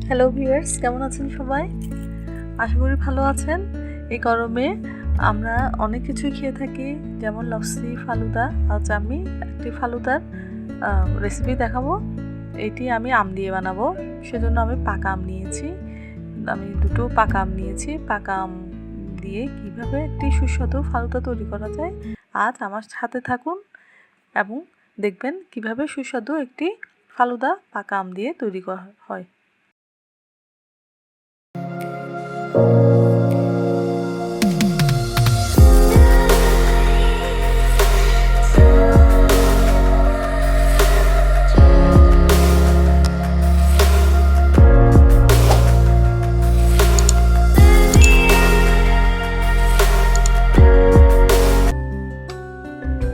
Hello viewers, কেমন আছেন সবাই? আশা করি ভালো আছেন। এই গরমে আমরা অনেক কিছুই খেয়ে থাকি, যেমন লস্যি, ফালুদা। আজ আমি একটি ফালুদার রেসিপি দেখাবো। এটি আমি আম দিয়ে বানাবো, সেজন্য আমি পাকা আম নিয়েছি। আমি দুটো পাকা আম নিয়েছি। পাকা আম দিয়ে কিভাবে একটি সুস্বাদু ফালুদা তৈরি করা যায়, আজ আমার সাথে থাকুন এবং দেখবেন কিভাবে সুস্বাদু একটি ফালুদা পাকা আম দিয়ে তৈরি করা হয়।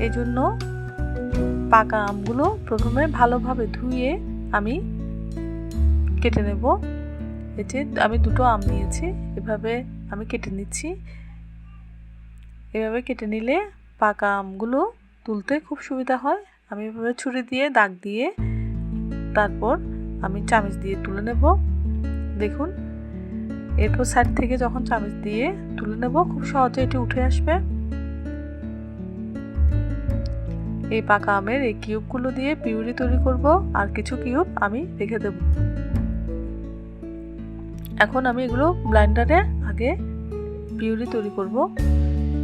এই জন্য পাকা আমগুলো প্রথমে ভালোভাবে ধুয়ে আমি কেটে নেব। এই যে আমি দুটো আম নিয়েছি, এভাবে আমি কেটে নিচ্ছি। এভাবে কেটে নিলে পাকা আমগুলো তুলতে খুব সুবিধা হয়। আমি এভাবে ছুরি দিয়ে দাগ দিয়ে তারপর আমি চামচ দিয়ে তুলে নেব। দেখুন, এরপর সাইড থেকে যখন চামচ দিয়ে তুলে নেব, খুব সহজে এটি উঠে আসবে। এই পাকা আমের এই কিউবগুলো দিয়ে পিউরি তৈরি করব, আর কিছু কিউব আমি রেখে দেব। এখন আমি এগুলো ব্লেন্ডারে আগে পিউরি তৈরি করব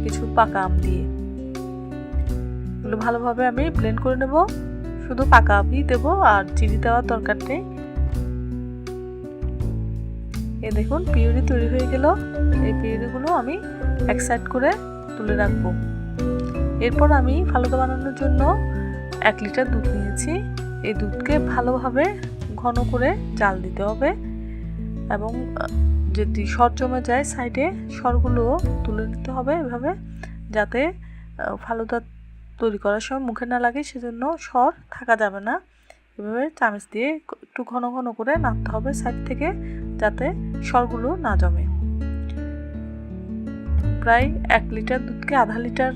কিছু পাকা আম দিয়ে। এগুলো ভালোভাবে আমি ব্লেন্ড করে নেব। শুধু পাকা আমই দেব, আর চিনি দেওয়ার দরকার নেই। এই দেখুন, পিউরি তৈরি হয়ে গেল। এই পিউরিগুলো আমি এক সাইড করে তুলে রাখবো। এরপর আমি ফালুদা বানানোর জন্য 1 লিটার দুধ নিয়েছি। এই দুধকে ভালোভাবে ঘন করে জাল দিতে হবে, এবং যদি সর জমে যায় সাইডে, সরগুলোও তুলে নিতে হবে এভাবে, যাতে ফালুদা তৈরি করার সময় মুখে না লাগে। সেজন্য সর থাকা যাবে না। এভাবে চামচ দিয়ে একটু ঘন ঘন করে নাড়তে হবে সাইড থেকে, যাতে সরগুলো না জমে। প্রায় 1 লিটার দুধকে আধা লিটার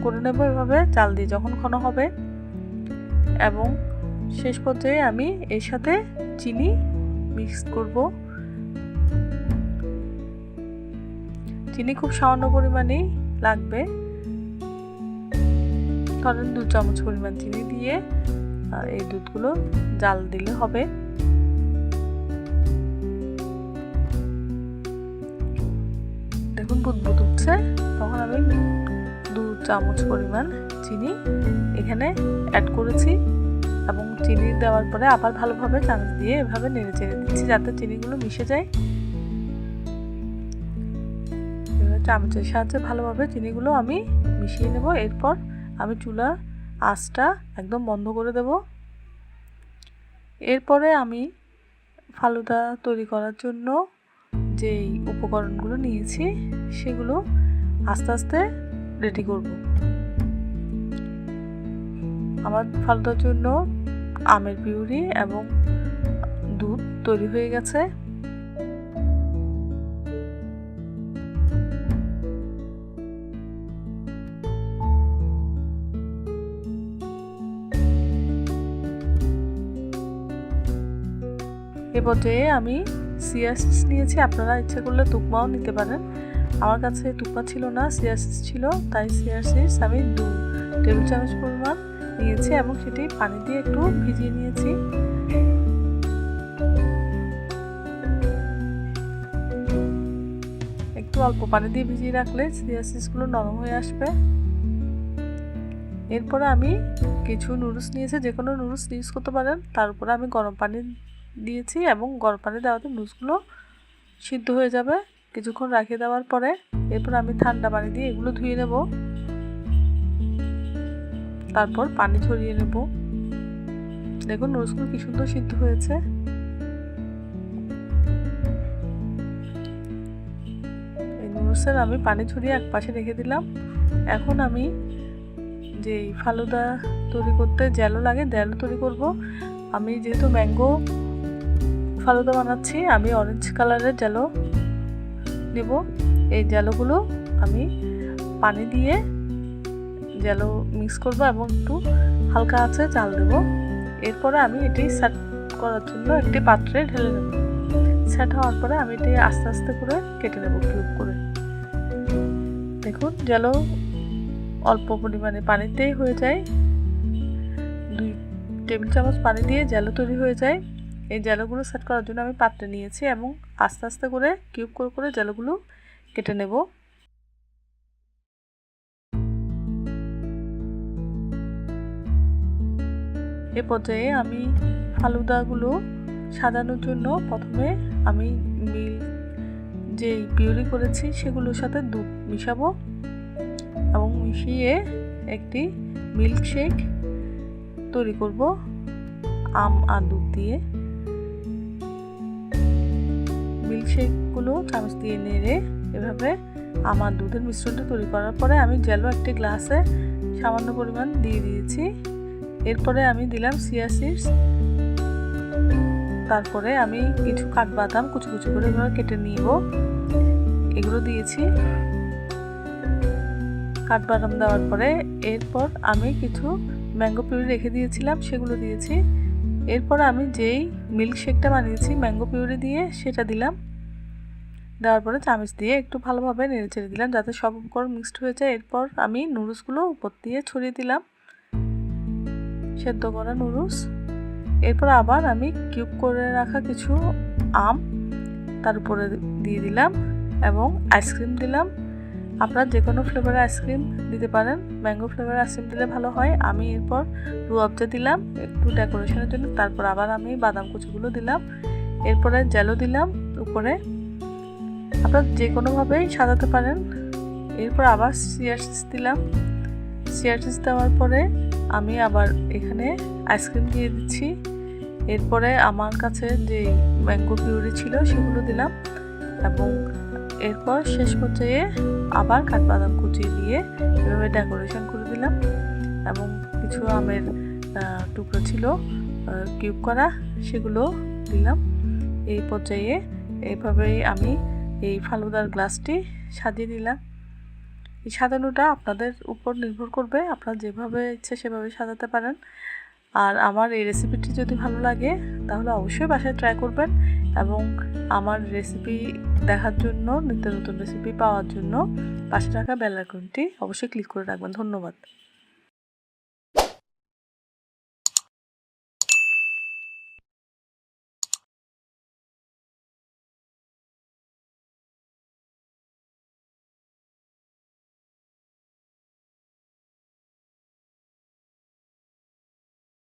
করে নেব এভাবে জাল দিয়ে যখন ঘন হবে। এবং শেষ পর্যায়ে আমি এর সাথে চিনি মিক্স করব। চিনি খুব সামান্য পরিমাণেই লাগবে, ধরেন 2 চামচ পরিমাণ চিনি দিয়ে এই দুধগুলো জাল দিলে হবে। দেখুন, বুদবুদ উঠছে, তখন আমি 2 চামচ পরিমাণ চিনি এখানে অ্যাড করেছি, এবং চিনি দেওয়ার পরে আবার ভালোভাবে চামচ দিয়ে এভাবে নেড়ে চেড়ে দিচ্ছি, যাতে চিনিগুলো মিশে যায়। চামচের সাহায্যে ভালোভাবে চিনিগুলো আমি মিশিয়ে নেব। এরপর আমি চুলার আঁচটা একদম বন্ধ করে দেব। এরপরে আমি ফালুদা তৈরি করার জন্য যেই উপকরণগুলো নিয়েছি সেগুলো আস্তে আস্তে রেডি করব। আমার ফালুদার জন্য আমের পিউরি এবং দুধ তৈরি হয়ে গেছে। এ পর্যায়ে আমি চিয়া সিডস নিয়েছি, আপনারা ইচ্ছা করলে তুকমাও নিতে পারেন। আমার কাছে তুকমা ছিল না, চিয়া সিডস ছিল, তাই চিয়া সিডস আমি 2 টেবিল চামচ পরিমাণ নিয়েছি, এবং সেটি পানি দিয়ে একটু ভিজিয়ে নিয়েছি। একটু অল্প পানি দিয়ে ভিজিয়ে রাখলে চিয়া সিডসগুলো নরম হয়ে আসবে। এরপরে আমি কিছু নুডলস নিয়েছি, যে কোনো নুডলস ইউজ করতে পারেন। তার উপরে আমি গরম পানি দিয়েছি, এবং গরম পানি দেওয়াতে নুডলসগুলো সিদ্ধ হয়ে যাবে কিছুক্ষণ রাখিয়ে দেওয়ার পরে। এরপর আমি ঠান্ডা পানি দিয়ে এগুলো ধুয়ে নেব, তারপর পানি ঝরিয়ে নেব। দেখুন, নুডলসগুলো কি সুন্দর সিদ্ধ হয়েছে। এই নুডলসের আমি পানি ঝরিয়ে এক পাশে রেখে দিলাম। এখন আমি যে ফালুদা তৈরি করতে জ্যালো লাগে, জ্যালো তৈরি করব। আমি যেহেতু ম্যাঙ্গো ফালুদা বানাচ্ছি, আমি অরেঞ্জ কালারের জ্যালো নেব। এই জ্যালোগুলো আমি পানি দিয়ে জ্যালো মিক্স করব, এবং একটু হালকা আঁচে জাল দেব। এরপরে আমি এটি সেট করার জন্য একটি পাত্রে ঢেলে নেব। সেট হওয়ার পরে আমি এটা আস্তে আস্তে করে কেটে নেব কিউব করে। দেখুন জেলো অল্প পরিমাণে পানিতেই হয়ে যায়, 2 টেবিল চামচ পানি দিয়ে জেলো তৈরি হয়ে যায়। এই জেলোগুলো সেট করার জন্য আমি পাত্রে নিয়েছি এবং আস্তে আস্তে করে কিউব করে করে জেলোগুলো কেটে নেব। এ পর্যায়ে আমি ফালুদাগুলো সাজানোর জন্য প্রথমে আমি মিল্ক যে পিউরি করেছি সেগুলোর সাথে দুধ মিশাবো এবং মিশিয়ে একটি মিল্কশেক তৈরি করব আম আর দুধ দিয়ে। মিল্কশেকগুলো চামচ দিয়ে নেড়ে এভাবে আম আর দুধের মিশ্রণটা তৈরি করার পরে আমি জেলো একটি গ্লাসে সামান্য পরিমাণ দিয়ে দিয়েছি। এরপরে আমি দিলাম চিয়া সিডস, তারপরে আমি কিছু কাঠবাদাম কুচি কুচি করে এভাবে কেটে নিব, এগুলো দিয়েছি। কাঠবাদাম দেওয়ার পরে এরপর আমি কিছু ম্যাঙ্গো পিউরি রেখে দিয়েছিলাম সেগুলো দিয়েছি। এরপর আমি যেই মিল্কশেকটা বানিয়েছি ম্যাঙ্গো পিউরি দিয়ে সেটা দিলাম। দেওয়ার পরে চামচ দিয়ে একটু ভালোভাবে নেড়ে চেড়ে দিলাম যাতে সব উপকরণ মিক্সড হয়ে যায়। এরপর আমি নুডলসগুলো উপর দিয়ে ছড়িয়ে দিলাম, সেদ্ধ করা নুডলস। এরপর আবার আমি কিউব করে রাখা কিছু আম তার উপরে দিয়ে দিলাম এবং আইসক্রিম দিলাম। আপনারা যে কোনো ফ্লেভারের আইসক্রিম দিতে পারেন, ম্যাঙ্গো ফ্লেভারের আইসক্রিম দিলে ভালো হয়। আমি এরপর রুয়াবজা দিলাম একটু ডেকোরেশনের জন্য, তারপর আবার আমি বাদাম কুচিগুলো দিলাম, এরপরে জেলো দিলাম উপরে। আপনারা যে কোনোভাবেই সাজাতে পারেন। এরপর আবার চিয়া সিডস দিলাম। চিয়া সিডস দেওয়ার পরে আমি আবার এখানে আইসক্রিম দিয়ে দিচ্ছি। এরপরে আমার কাছে যে ম্যাঙ্গো পিউরি ছিল সেগুলো দিলাম এবং এরপর শেষ পর্যায়ে আবার কাঠবাদাম কুচি দিয়ে এভাবে ডেকোরেশন করে দিলাম এবং কিছু আমের টুকরো ছিল কিউব করা সেগুলো দিলাম। এই পর্যায়ে এইভাবেই আমি এই ফালুদার গ্লাসটি সাজিয়ে নিলাম। এই সাজানোটা আপনাদের উপর নির্ভর করবে, আপনারা যেভাবে ইচ্ছে সেভাবে সাজাতে পারেন। আর আমার এই রেসিপিটি যদি ভালো লাগে তাহলে অবশ্যই বাসায় ট্রাই করবেন এবং আমার রেসিপি দেখার জন্য, নিত্য নতুন রেসিপি পাওয়ার জন্য পাশে থাকা বেল আইকনটি অবশ্যই ক্লিক করে রাখবেন। ধন্যবাদ।